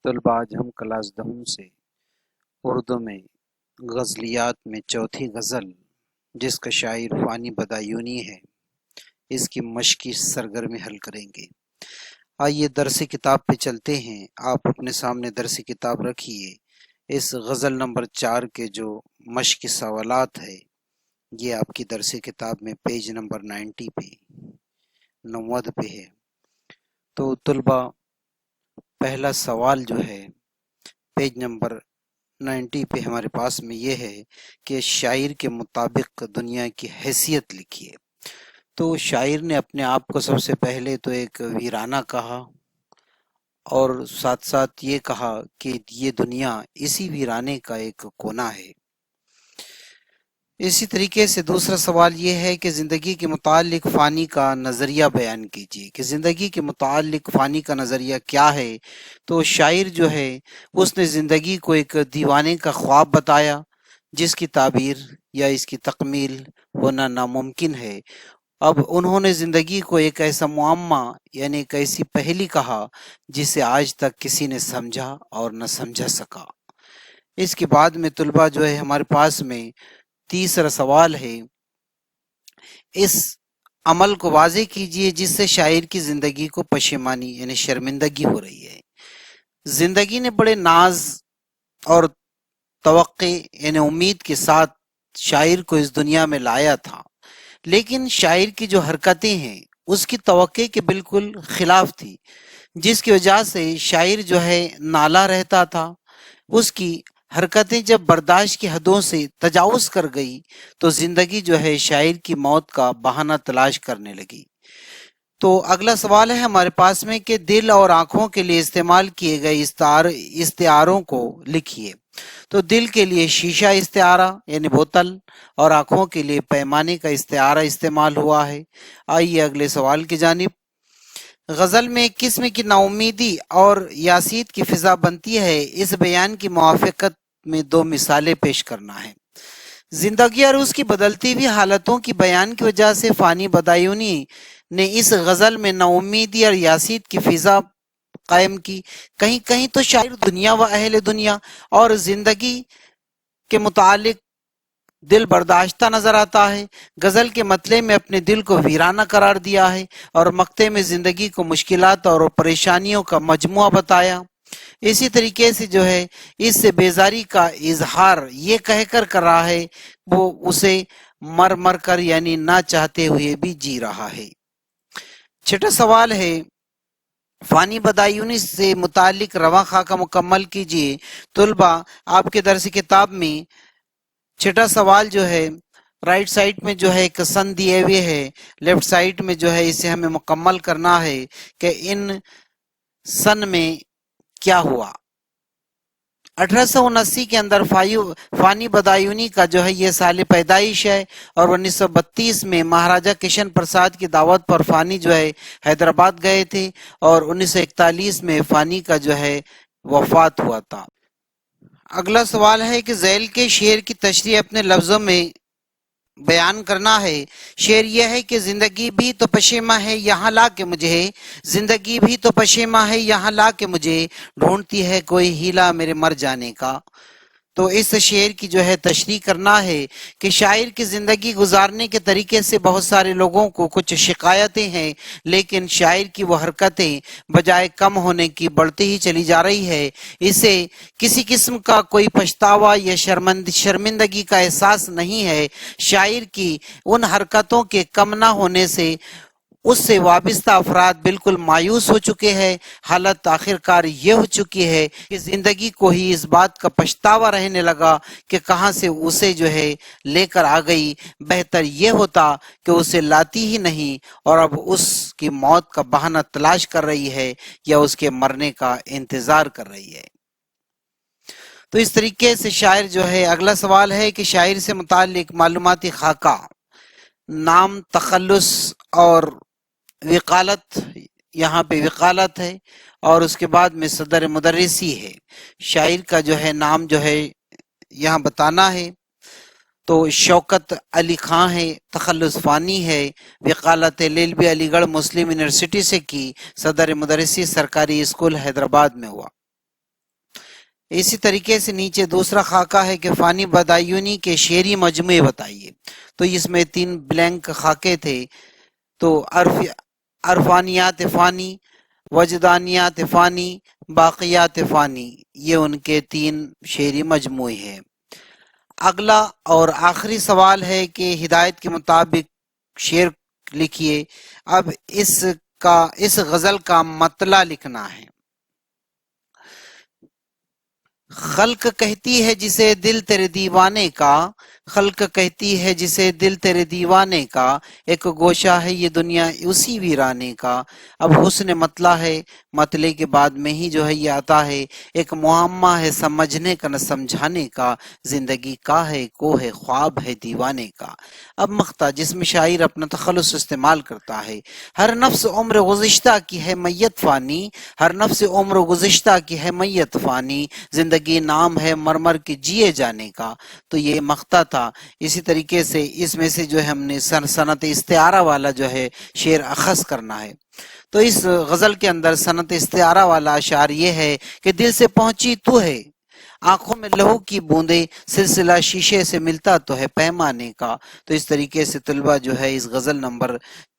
طلبہ آج ہم کلاس دہم سے اردو میں غزلیات میں چوتھی غزل جس کا شاعر فانی بدایونی ہے اس کی مشقی سرگرمی حل کریں گے۔ آئیے درس کتاب پہ چلتے ہیں۔ آپ اپنے سامنے درس کتاب رکھیے۔ اس غزل نمبر 4 کے جو مشقی سوالات ہے یہ آپ کی درس کتاب میں پیج نمبر 90 پہ 90 پہ ہے۔ تو طلبہ پہلا سوال جو ہے پیج نمبر 90 پہ ہمارے پاس میں یہ ہے کہ شاعر کے مطابق دنیا کی حیثیت لکھیے۔ تو شاعر نے اپنے آپ کو سب سے پہلے تو ایک ویرانہ کہا اور ساتھ ساتھ یہ کہا کہ یہ دنیا اسی ویرانے کا ایک کونا ہے۔ اسی طریقے سے دوسرا سوال یہ ہے کہ زندگی کے متعلق فانی کا نظریہ بیان کیجیے کہ زندگی کے متعلق فانی کا نظریہ کیا ہے۔ تو شاعر جو ہے اس نے زندگی کو ایک دیوانے کا خواب بتایا جس کی تعبیر یا اس کی تکمیل ہونا ناممکن ہے۔ اب انہوں نے زندگی کو ایک ایسا معمہ یعنی ایک ایسی پہلی کہا جسے آج تک کسی نے سمجھا اور نہ سمجھا سکا۔ اس کے بعد میں طلبہ جو ہے ہمارے پاس میں تیسرا سوال ہے، اس عمل کو واضح کیجئے جس سے شاعر کی زندگی کو پشیمانی یعنی شرمندگی ہو رہی ہے۔ زندگی نے بڑے ناز اور توقع یعنی امید کے ساتھ شاعر کو اس دنیا میں لایا تھا، لیکن شاعر کی جو حرکتیں ہیں اس کی توقع کے بالکل خلاف تھی، جس کی وجہ سے شاعر جو ہے نالا رہتا تھا۔ اس کی حرکتیں جب برداشت کی حدوں سے تجاوز کر گئی تو زندگی جو ہے شاعر کی موت کا بہانہ تلاش کرنے لگی۔ تو اگلا سوال ہے ہمارے پاس میں کہ دل اور آنکھوں کے لیے استعمال کیے گئے استعاروں کو لکھیے۔ تو دل کے لیے شیشہ استعارہ یعنی بوتل اور آنکھوں کے لیے پیمانے کا استعارہ استعمال ہوا ہے۔ آئیے اگلے سوال کی جانب۔ غزل میں ایک قسم کی ناامیدی اور یاسیت کی فضا بنتی ہے، اس بیان کی موافقت میں دو مثالیں پیش کرنا ہے۔ زندگی اور اس کی بدلتی ہوئی حالتوں کی بیان کی وجہ سے فانی بدایونی نے اس غزل میں ناامیدی اور یاسیت کی فضا قائم کی۔ کہیں کہیں تو شاعر دنیا و اہل دنیا اور زندگی کے متعلق دل برداشتہ نظر آتا ہے۔ غزل کے مطلع میں اپنے دل کو ویرانہ قرار دیا ہے اور مقطع میں زندگی کو مشکلات اور پریشانیوں کا مجموعہ بتایا۔ اسی طریقے سے جو ہے اس سے بیزاری کا اظہار یہ کہہ کر رہا ہے وہ اسے مر مر کر یعنی نہ چاہتے ہوئے بھی جی رہا ہے۔ چھٹا سوال ہے فانی بدایونی سے متعلق رواں خاکہ مکمل کیجیے۔ طلبہ آپ کے درس کتاب میں چھٹا سوال جو ہے رائٹ سائٹ میں جو ہے ایک سن دیے ہوئے ہے، لیفٹ سائٹ میں جو ہے اسے ہمیں مکمل کرنا ہے کہ ان سن میں کیا ہوا۔ 1879 کے اندر فانی بدایونی کا جو ہے یہ سال پیدائش ہے اور 1932 میں مہاراجہ کشن پرساد کی دعوت پر فانی جو ہے حیدرآباد گئے تھے اور 1941 میں فانی کا جو ہے وفات ہوا تھا۔ اگلا سوال ہے کہ ذیل کے شعر کی تشریح اپنے لفظوں میں بیان کرنا ہے۔ شعر یہ ہے کہ زندگی بھی تو پشیماں ہے یہاں لا کے مجھے، زندگی بھی تو پشیماں ہے یہاں لا کے مجھے، ڈھونڈتی ہے کوئی ہیلا میرے مر جانے کا۔ تو اس شعر کی جو ہے تشریح کرنا ہے کہ شاعر کی زندگی گزارنے کے طریقے سے بہت سارے لوگوں کو کچھ شکایتیں ہیں، لیکن شاعر کی وہ حرکتیں بجائے کم ہونے کی بڑھتی ہی چلی جا رہی ہے۔ اسے کسی قسم کا کوئی پچھتاوا یا شرمندگی کا احساس نہیں ہے۔ شاعر کی ان حرکتوں کے کم نہ ہونے سے اس سے وابستہ افراد بالکل مایوس ہو چکے ہیں۔ حالت آخرکار یہ ہو چکی ہے کہ زندگی کو ہی اس بات کا پچھتاوا رہنے لگا کہ کہاں سے اسے جو ہے لے کر آ گئی، بہتر یہ ہوتا کہ اسے لاتی ہی نہیں اور اب اس کی موت کا بہانہ تلاش کر رہی ہے یا اس کے مرنے کا انتظار کر رہی ہے۔ تو اس طریقے سے شاعر جو ہے اگلا سوال ہے کہ شاعر سے متعلق معلوماتی خاکہ، نام، تخلص اور وکالت، یہاں پہ وکالت ہے اور اس کے بعد میں صدر مدرسی ہے۔ شاعر کا جو ہے نام جو ہے یہاں بتانا ہے۔ تو شوکت علی خان ہے، تخلص فانی ہے، وکالت لیلوی علی گڑھ مسلم یونیورسٹی سے کی، صدر مدرسی سرکاری اسکول حیدرآباد میں ہوا۔ اسی طریقے سے نیچے دوسرا خاکہ ہے کہ فانی بدایونی کے شعری مجموعے بتائیے، تو اس میں 3 بلینک خاکے تھے، تو عرفانیات فانی، وجدانیات فانی، باقیات فانی، یہ ان کے 3 شعری مجموعے ہیں۔ اگلا اور آخری سوال ہے کہ ہدایت کے مطابق شعر لکھیے۔ اب اس غزل کا مطلع لکھنا ہے۔ خلق کہتی ہے جسے دل تیرے دیوانے کا، خلق کہتی ہے جسے دل تیرے دیوانے کا، ایک گوشہ ہے یہ دنیا اسی ویرانے کا۔ اب حسن مطلع ہے، مطلع کے بعد میں ہی جو ہے یہ آتا ہے، ایک معمہ ہے سمجھنے کا نہ سمجھانے کا، زندگی کا ہے کوہ خواب ہے دیوانے کا۔ اب مقطع جس میں شاعر اپنا تخلص استعمال کرتا ہے، ہر نفس عمر گزشتہ کی ہے میت فانی، ہر نفس عمر گزشتہ کی ہے میت فانی، زندگی نام ہے مرمر کے جیے جانے کا۔ تو یہ مقطع تھا۔ اسی طریقے سے اس میں سے جو ہے ہم نے صنعت استعارہ والا جو ہے شعر اخذ کرنا ہے۔ تو اس غزل کے اندر صنعت استعارہ والا اشعار یہ ہے کہ دل سے پہنچی تو ہے، آنکھوں میں لہو کی بوندے، سلسلہ شیشے سے ملتا تو ہے پیمانے کا۔ تو اس طریقے سے طلبہ جو ہے اس غزل نمبر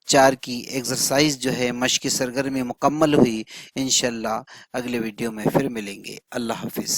4 کی ایکسرسائز جو ہے مشق سرگرمی مکمل ہوئی۔ انشاءاللہ اگلے ویڈیو میں پھر ملیں گے۔ اللہ حافظ۔